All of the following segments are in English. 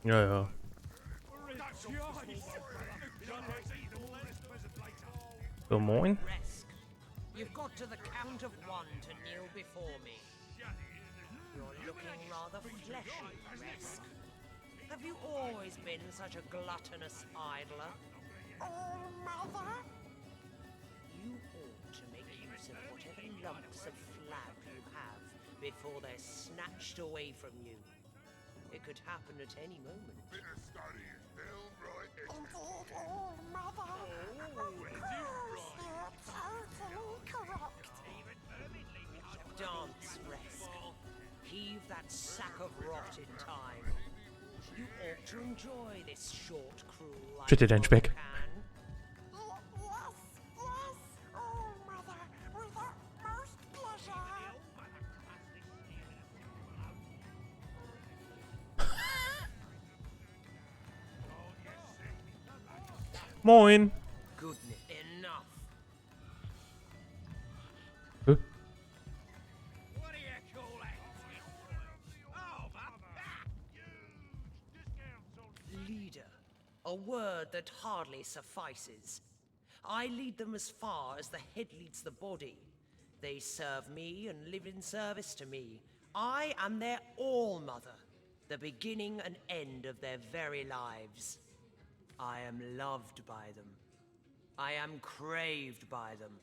Ja, ja. So, moin. You've got to the count of one to kneel before me. You're looking rather fleshy, Resk. Have you always been such a gluttonous idler? Oh, Mother? You ought to make use of whatever lumps of flab you have before they're snatched away from you. It could happen at any moment. Indeed, oh, Mother. Of course, you're totally correct. Dance, Resk. Heave that sack of rot in time. You ought to enjoy this short, cruel life. Bitte dein Speck. Yes, yes. Oh, Mother, with utmost pleasure. Moin. Goodness, enough. Hä? What do you call it? Leader, a word that hardly suffices. I lead them as far as the head leads the body. They serve me and live in service to me. I am their all-mother, the beginning and end of their very lives. I am loved by them. I am craved by them.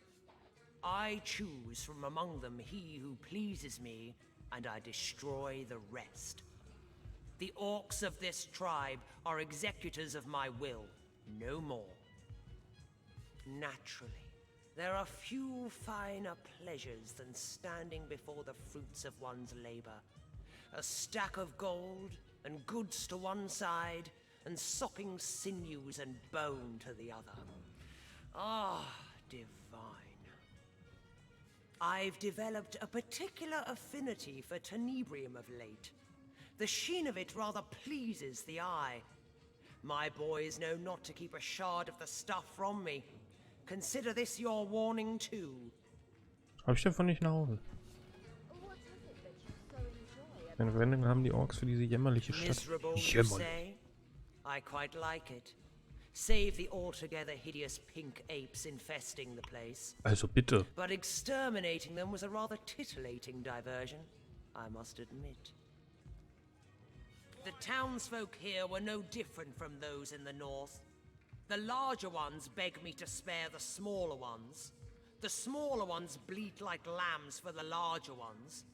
I choose from among them he who pleases me, and I destroy the rest. The orcs of this tribe are executors of my will, no more. Naturally, there are few finer pleasures than standing before the fruits of one's labor. A stack of gold and goods to one side, and sopping sinews and bone to the other. Ah, divine. I've developed a particular affinity for tenebrium of late. The sheen of it rather pleases the eye. My boys know not to keep a shard of the stuff from me. Consider this your warning too. Hab ich davon nicht nach Hause? Eine Verwendung haben die Orks für diese jämmerliche Stadt. Miserable, you Jämmerlich. say? I quite like it. Save the altogether hideous pink apes infesting the place. Also bitte. But exterminating them was a rather titillating diversion, I must admit. The townsfolk here were no different from those in the north. The larger ones beg me to spare the smaller ones. The smaller ones bleat like lambs for the larger ones.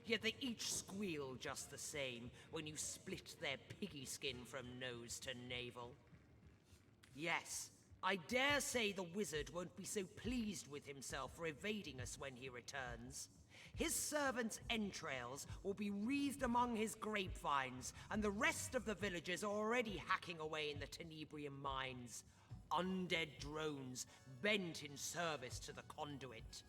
Yet they each squeal just the same when you split their piggy skin from nose to navel. Yes, I dare say the wizard won't be so pleased with himself for evading us when he returns. His servants' entrails will be wreathed among his grapevines, and the rest of the villagers are already hacking away in the tenebrium mines. Undead drones bent in service to the conduit.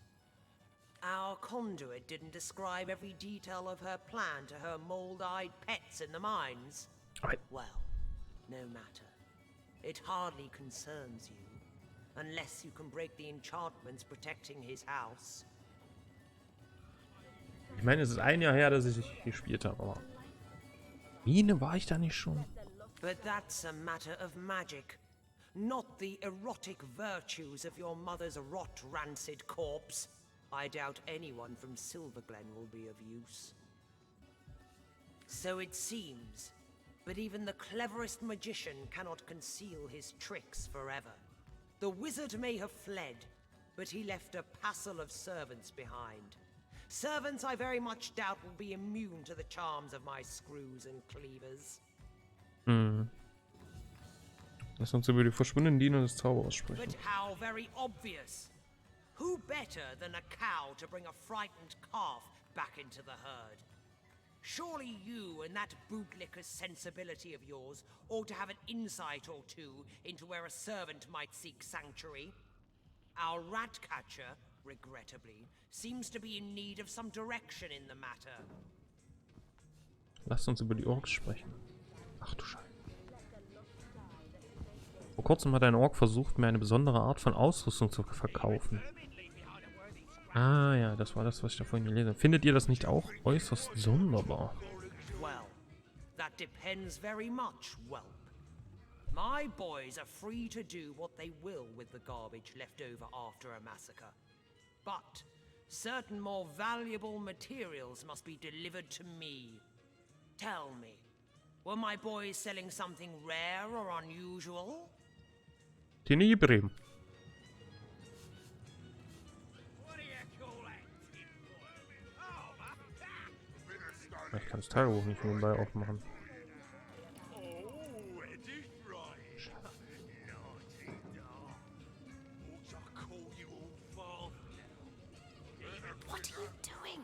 Our conduit didn't describe every detail of her plan to her mold-eyed pets in the mines. Right. Well, no matter. It hardly concerns you, unless you can break the enchantments protecting his house. Ich meine, es ist ein Jahr her, dass ich gespielt habe, aber Mine war ich da nicht schon? But that's a matter of magic, not the erotic virtues of your mother's rot-rancid corpse. I doubt anyone from Silverglen will be of use. So it seems, but even the cleverest magician cannot conceal his tricks forever. The wizard may have fled, but he left a passel of servants behind. Servants I very much doubt will be immune to the charms of my screws and cleavers. Lass uns über die verschwundenen Diener des Zauberers sprechen. But how very obvious! Who better than a cow to bring a frightened calf back into the herd? Surely you and that bootlicker's sensibility of yours ought to have an insight or two into where a servant might seek sanctuary. Our rat catcher, regrettably, seems to be in need of some direction in the matter. Lasst uns über die Orks sprechen. Ach du Scheiße. Vor kurzem hat ein Ork versucht, mir eine besondere Art von Ausrüstung zu verkaufen. Ah ja, das war das, was ich da vorhin gelesen habe. Findet ihr das nicht auch äußerst sonderbar? Well, That depends very much, whelp. My boys are free to do what they will with the garbage left over after a massacre. But certain more valuable materials must be delivered to me. Tell me, were my boys selling something rare or unusual? Tenebrium. Ich kann das Tagebuch nicht nebenbei aufmachen. What are you doing?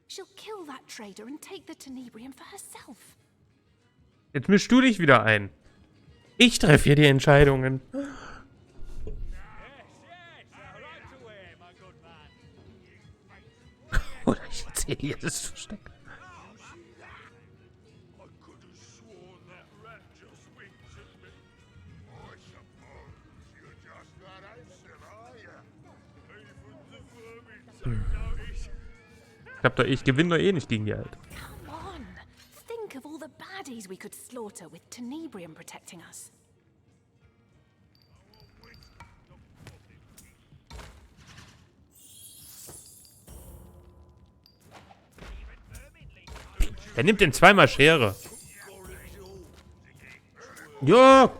She'll kill that trader and take the tenebrium for herself. Jetzt mischst du dich wieder ein. Ich treffe hier die Entscheidungen. Oder ich erzähle hier das Versteck. Ich gewinne doch eh nicht gegen die Alte. Come on. Think of all the baddies we could slaughter with tenebrium protecting us. Er nimmt den zweimal Schere. Ja.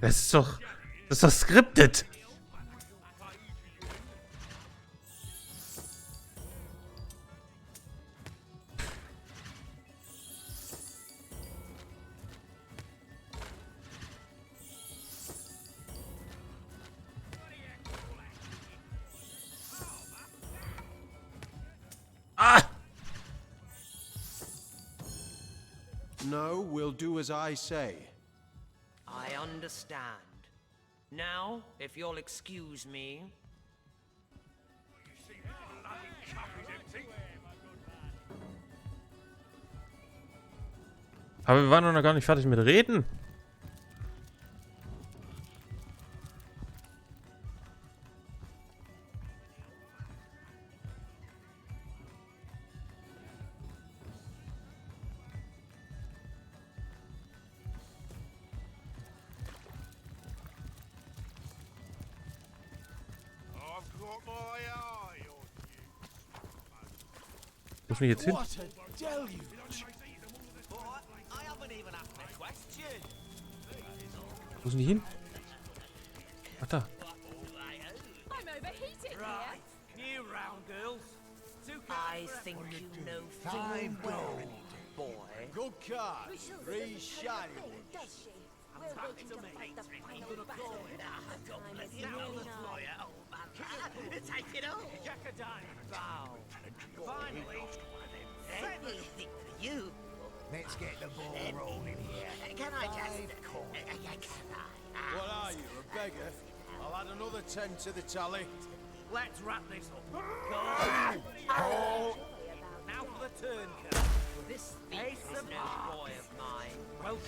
Das ist doch scripted. Ah! No, we'll do as I say. I understand. Now, if you'll excuse me. Aber wir waren doch noch gar nicht fertig mit Reden. Wo ist denn jetzt hin? What a deluge! Wo sind die hin? Ach da. I'm overheating Right. New round, girls. I think you know full well, boy. Good card. Three shiny ones. Does she? We're waiting to fight the final battle. Time is nearly nigh. Take it all. Bow. Finally. Anything for you. Let's get the ball rolling here. Can I just... What are you, a beggar? I'll add another 10 to the tally. Let's wrap this up. Go. Now for the turn, Kurt. This thief is no boy of mine.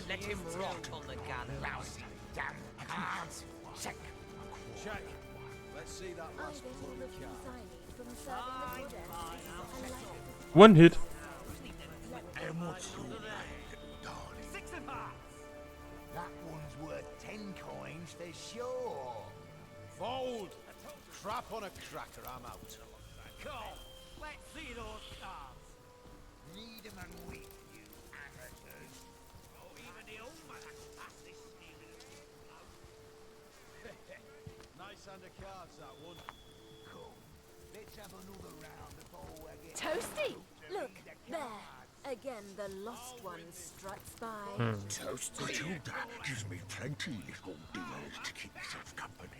Let him rot on the gallows. Damn cards. Check. Check. Let's see that I last get all bloody the peace card. I need from serving the goddess. One hit. And what's your name, darling? 6 and half. That one's worth 10 coins for sure. Fold. Crap on a cracker, I'm out. Come. Let's see those cards. Need 'em and weak, you amateurs. Oh, even the old man can pass this stealing. Nice hand of cards, that one. Cool. Let's have another round before we get... Toasty! Look, there. Again, the lost one struts by. Toast. Matilda gives me plenty little deals to keep myself company.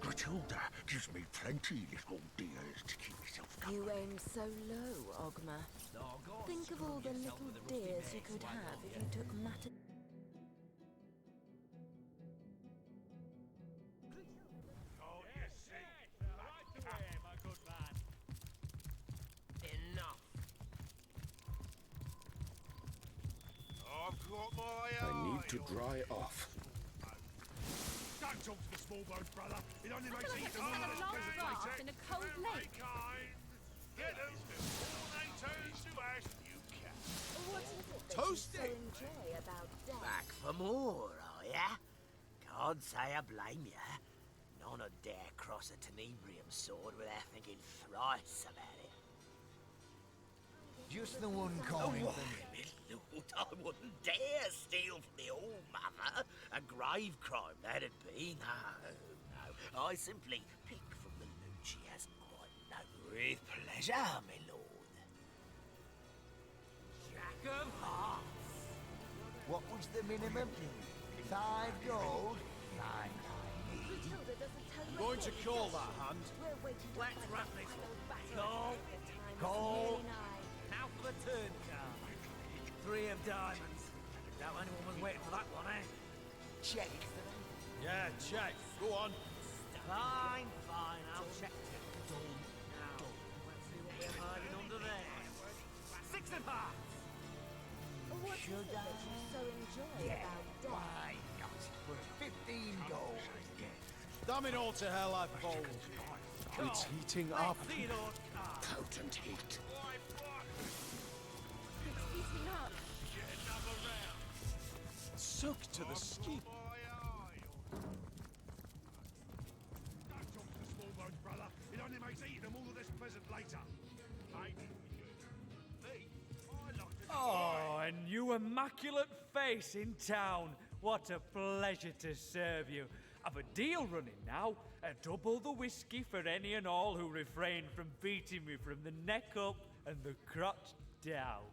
Matilda gives me plenty little deals to keep myself company. You aim so low, Ogma. Think of all the little dears you could have if you took matter. Enough. I need to dry off. Don't talk to the small bones, brother. It only I makes feel like eating I'm all having of a long this bath present in a cold lake. Get them before they turn to ash, you cat. What is it that Toast you so it. enjoy about death? Back for more, are ya? Can't say I blame ya. None would dare cross a tenebrium sword without thinking thrice about it. Just the one Oh, calling why, for me. my lord, I wouldn't dare steal from the All Mother. A grave crime, that'd be. No. I simply pick from the loot she hasn't quite known. With pleasure, my lord. Jack of Hearts. What was the minimum? 5 gold? Fine. Matilda doesn't tell you I'm going to anything, call does that she? hand. We're waiting to Let's fight wrap the this final one. battle. Call. The time is Call. nearly nigh. Now for the turn card. 3 of diamonds. Doubt anyone was waiting for that one, eh? Check. Yeah, check. Go on. Fine. I'll check it. Now, let's see what we're hiding under there. 6 of hearts. What is it that you so enjoy Yeah. about death? Why not? For 15 gold. Damn it all to hell, I've bowled. It's heating up. Let's see those cards. Potent heat. It's heating up. Soak to the skin. Don't talk to the small bones, brother. It only makes eating them all of this pleasant later. Oh, and you immaculate face in town. What a pleasure to serve you. I've a deal running now. Double the whiskey for any and all who refrain from beating me from the neck up and the crotch down.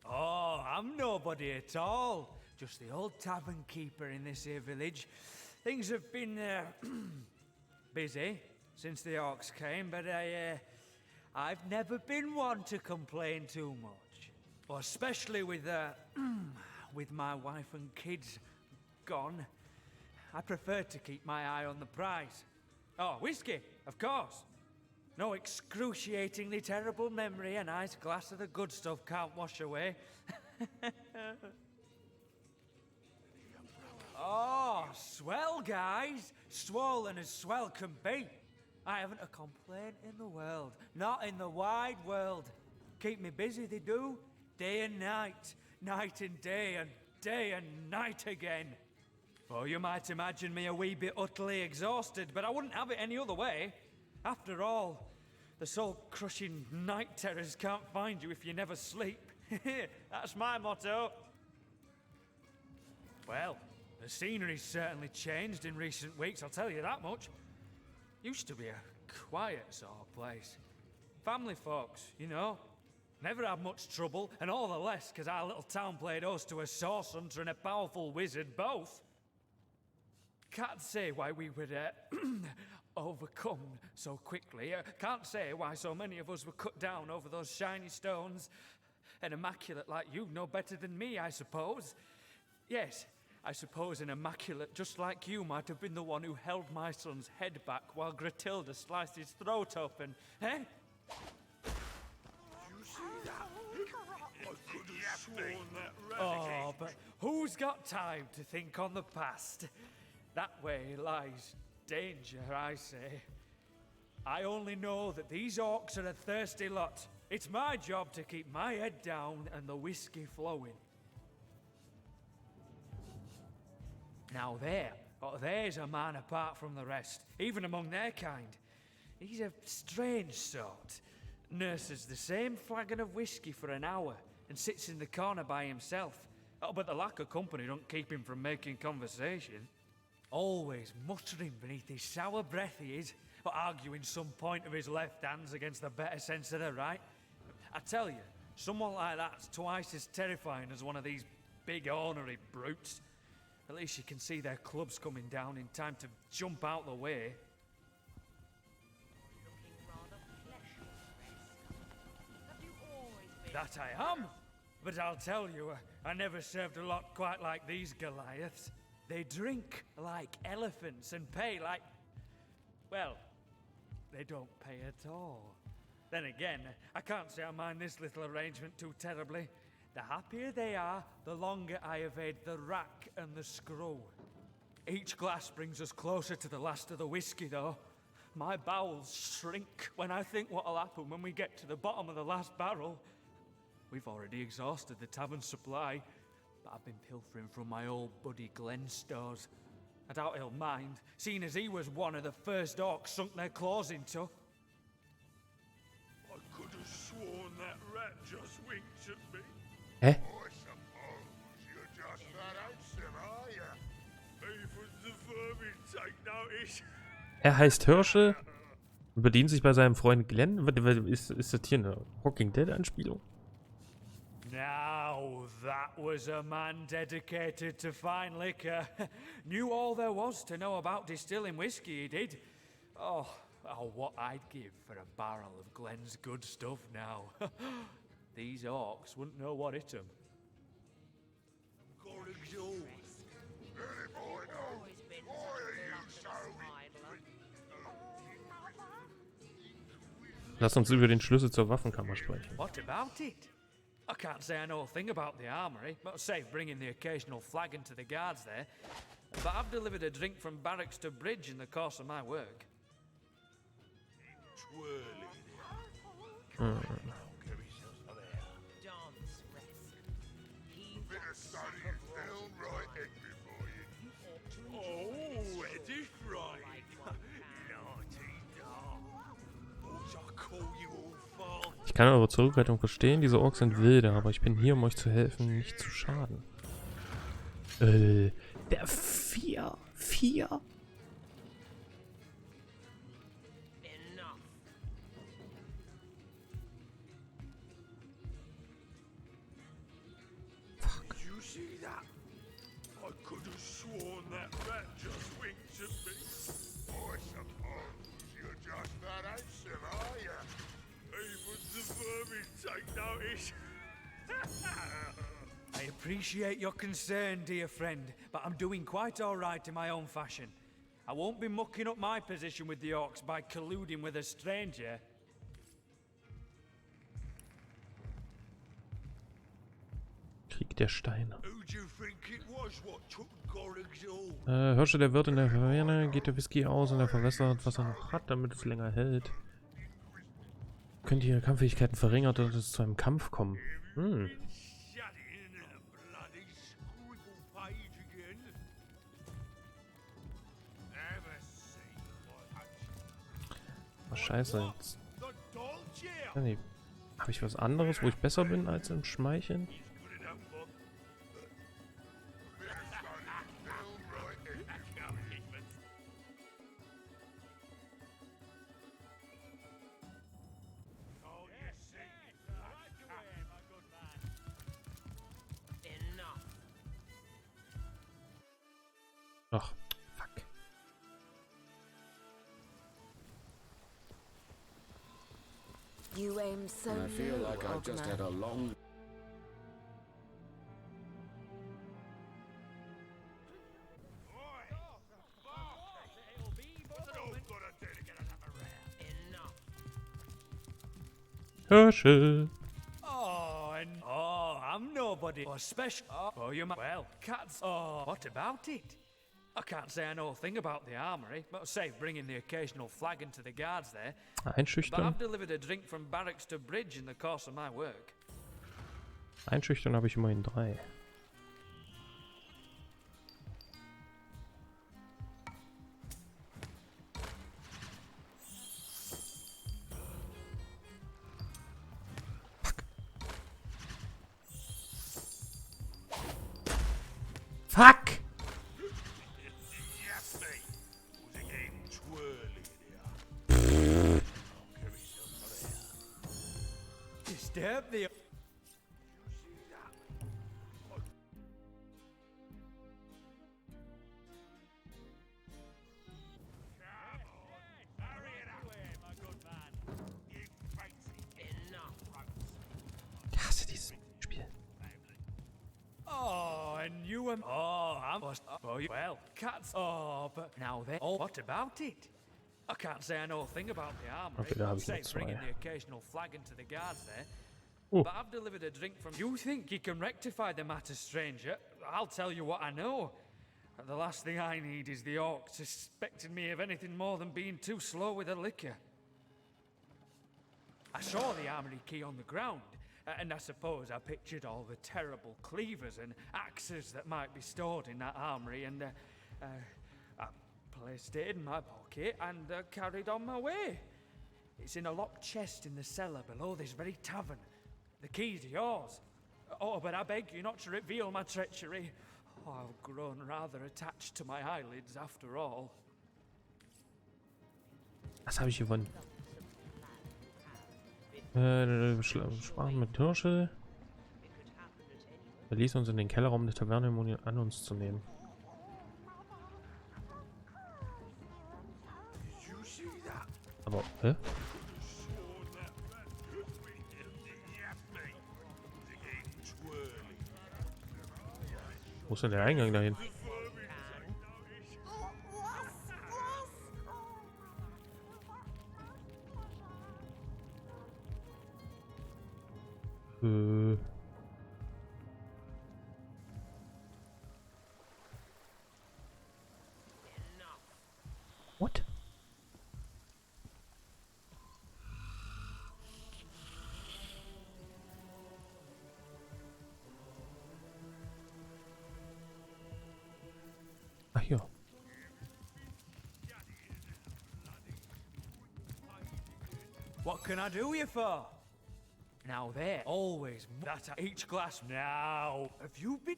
Oh, I'm nobody at all. Just the old tavern keeper in this here village. Things have been busy since the orcs came, but I've never been one to complain too much. Well, especially with with my wife and kids gone. I prefer to keep my eye on the prize. Oh, whiskey, of course. No excruciatingly terrible memory a nice glass of the good stuff can't wash away. Oh, swell, guys. Swollen as swell can be. I haven't a complaint in the world. Not in the wide world. Keep me busy, they do. Day and night. Night and day and night again. Oh, you might imagine me a wee bit utterly exhausted, but I wouldn't have it any other way. After all, the soul-crushing night terrors can't find you if you never sleep. That's my motto. Well, the scenery's certainly changed in recent weeks, I'll tell you that much. Used to be a quiet sort of place. Family folks, you know. Never had much trouble, and all the less because our little town played host to a source hunter and a powerful wizard, both. Can't say why we were overcome so quickly. Can't say why so many of us were cut down over those shiny stones. An immaculate like you know better than me, I suppose. Yes, I suppose an immaculate just like you might have been the one who held my son's head back while Gratilda sliced his throat open, eh? Oh, but who's got time to think on the past? That way lies danger, I say. I only know that these orcs are a thirsty lot. It's my job to keep my head down and the whiskey flowing. Now there's a man apart from the rest, even among their kind. He's a strange sort. Nurses the same flagon of whiskey for an hour and sits in the corner by himself. Oh, but the lack of company don't keep him from making conversation. Always muttering beneath his sour breath he is, or arguing some point of his left hands against the better sense of the right. I tell you, someone like that's twice as terrifying as one of these big ornery brutes. At least you can see their clubs coming down in time to jump out the way. Looking rather fleshy, have you always been... That I am! But I'll tell you, I never served a lot quite like these Goliaths. They drink like elephants and pay like... well, they don't pay at all. Then again, I can't say I mind this little arrangement too terribly. The happier they are, the longer I evade the rack and the screw. Each glass brings us closer to the last of the whiskey, though. My bowels shrink when I think what'll happen when we get to the bottom of the last barrel. We've already exhausted the tavern supply, but I've been pilfering from my old buddy Glenn's stores. I doubt he'll mind, seeing as he was one of the first orcs sunk their claws into. I could have sworn that rat just winked at me. Hä? I suppose you're just that handsome, are you? Even the vermin take notice. Er heißt Hirsche und bedient sich bei seinem Freund Glenn. Ist das hier eine Walking Dead-Anspielung? Now, that was a man dedicated to fine liquor. Knew all there was to know about distilling whiskey, he did. Oh, what I'd give for a barrel of Glenn's good stuff now. These orcs wouldn't know what hit 'em. Got exhaust. Any boy know. Always been Why are you reluctant so idler. Lass uns über den Schlüssel zur Waffenkammer sprechen. What about it? I can't say I know a thing about the armory, but save bringing the occasional flagon to the guards there. But I've delivered a drink from barracks to bridge in the course of my work. twirling? Dance rest. He Bit of study is downright heavy for you. Oh, it is right. Naughty dog. What I call you all for? Ich kann eure Zurückhaltung verstehen, diese Orks sind wilde, aber ich bin hier, um euch zu helfen, nicht zu schaden. Der 4. enough. You see that? I could have sworn that rat just winked at me. I suppose you're just that handsome, are you? Even the vermin take notice. I appreciate your concern, dear friend, but I'm doing quite all right in my own fashion. I won't be mucking up my position with the orcs by colluding with a stranger. Krieg der Steine. Who do you think it was what took Gorig's all? Hirsche der Wirt in der Taverne, geht der Whisky aus und er verwässert, was er noch hat, damit es länger hält. Könnt ihr Kampffähigkeiten verringert und es zu einem Kampf kommen. Hm. Shut in a bloody scribble page again. Never seen my Oh, scheiße. Jetzt. The Dolce. Ja, nee. Habe ich was anderes, wo ich besser bin als im Schmeicheln? Good enough for. Bit of study is downright heavy. Oh, you see, Enough. Ach, fuck. You aim so I feel low, like I've just Ogma. had a long Enough. Hirsche. I'm nobody or special. Oh, you might. Well, cats. Oh, what about it? I can't say I know a thing about the armory, but save bringing the occasional flagon to the guards there. But Einschüchtern. I've delivered a drink from barracks to bridge in the course of my work. Einschüchtern habe ich immerhin 3. Fuck! yes, me. Was again twirling here. Carry some there. Disturb the. You see that? Come on, hurry it up. My good man. You fancy Enough. Ich hasse dieses Spiel. Oh, and you and I'm oh, well, cats. Oh, but now then. Oh, what about it? I can't say I know a thing about the armory. Okay, da habe ich save noch bringing 2. the occasional flagon to the guards there. Oh. But I've delivered a drink from. You think you can rectify the matter, stranger? I'll tell you what I know. The last thing I need is the orc suspecting me of anything more than being too slow with the liquor. I saw the armory key on the ground, and I suppose I pictured all the terrible cleavers and axes that might be stored in that armory, and I placed it in my pocket and carried on my way. It's in a locked chest in the cellar below this very tavern. The keys are yours. Oh, but I beg you not to reveal my treachery. Oh, I've grown rather attached to my eyelids after all. Was habe ich gewonnen? Sparen mit Hirsche. Er ließ uns in den Kellerraum der Taverne, um ihn an uns zu nehmen. Aber, hä? Wo ist denn der Eingang dahin? What? Ach ja. What can I do you for? Now they're always that at each glass. Now, have you been?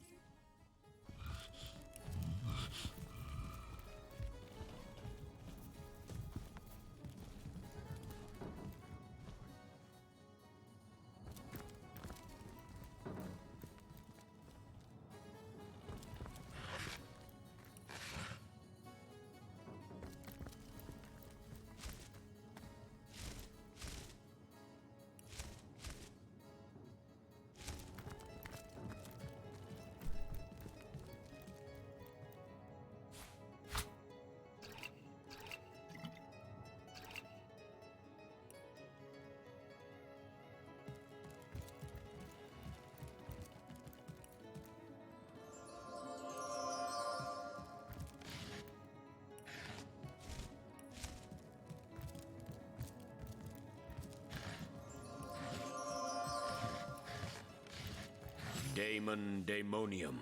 Daemon Daemonium.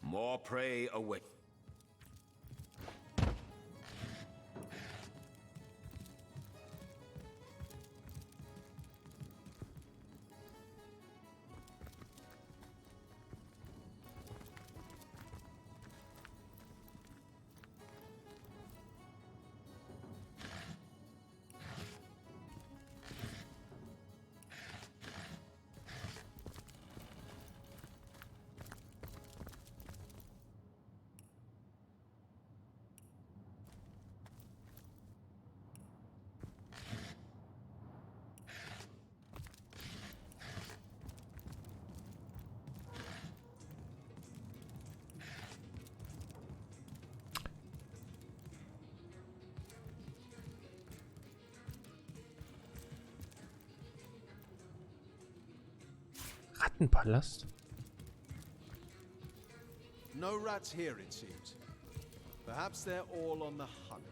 More prey await. Rattenpalast? No rats here, it seems. Perhaps they're all on the hunt.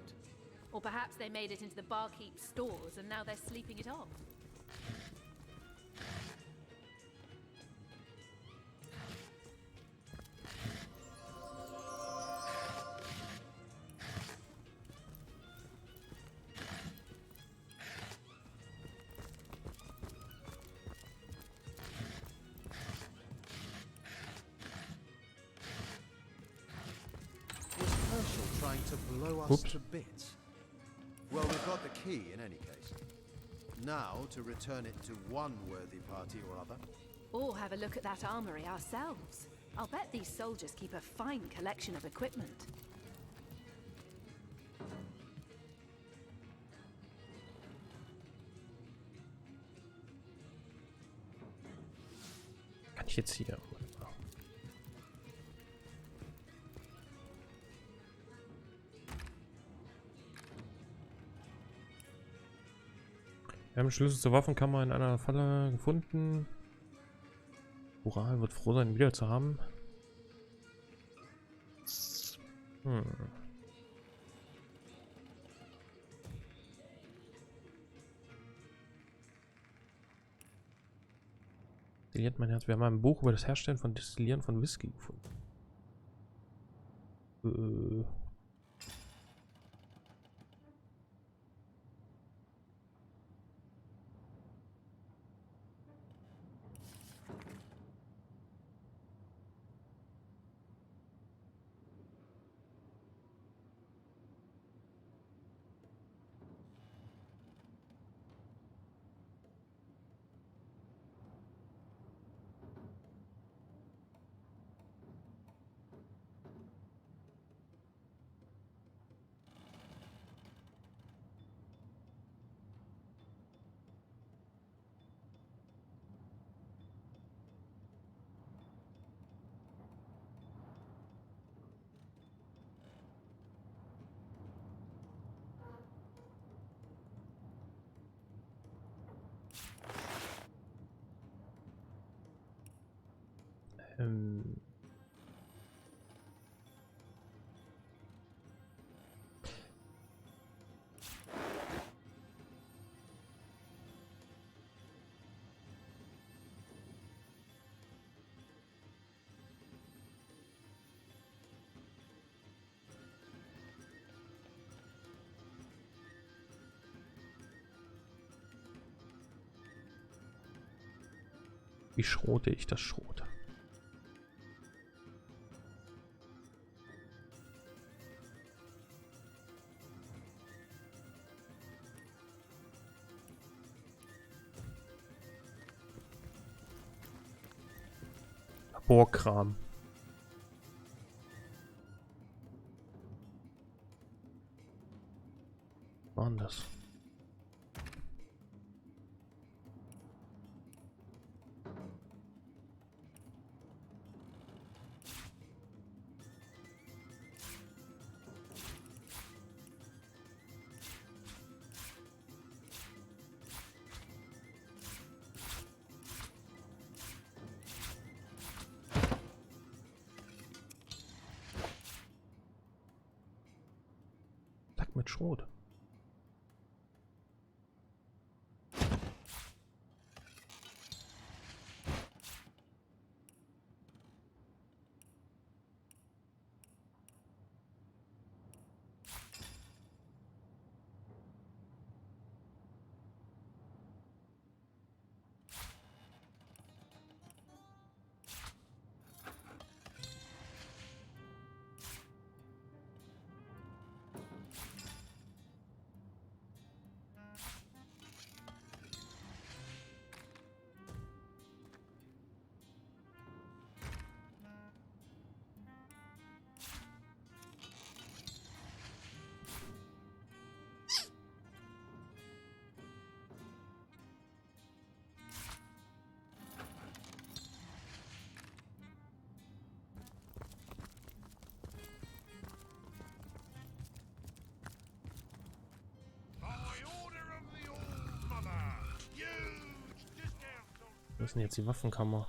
Or perhaps they made it into the barkeep's stores and now they're sleeping it off. Trying to blow us to bits. Well, we've got the key in any case. Now to return it to one worthy party or other. Or have a look at that armory ourselves. I'll bet these soldiers keep a fine collection of equipment. Kann ich jetzt hier? Wir haben Schlüssel zur Waffenkammer in einer Falle gefunden. Ural wird froh sein, ihn wieder zu haben. Destilliert mein Herz. Wir haben ein Buch über das Herstellen von Destillieren von Whisky gefunden. Wie schrote ich das Schrot? Laborkram. Was war denn das? Mit Schrot. Wo ist denn jetzt die Waffenkammer?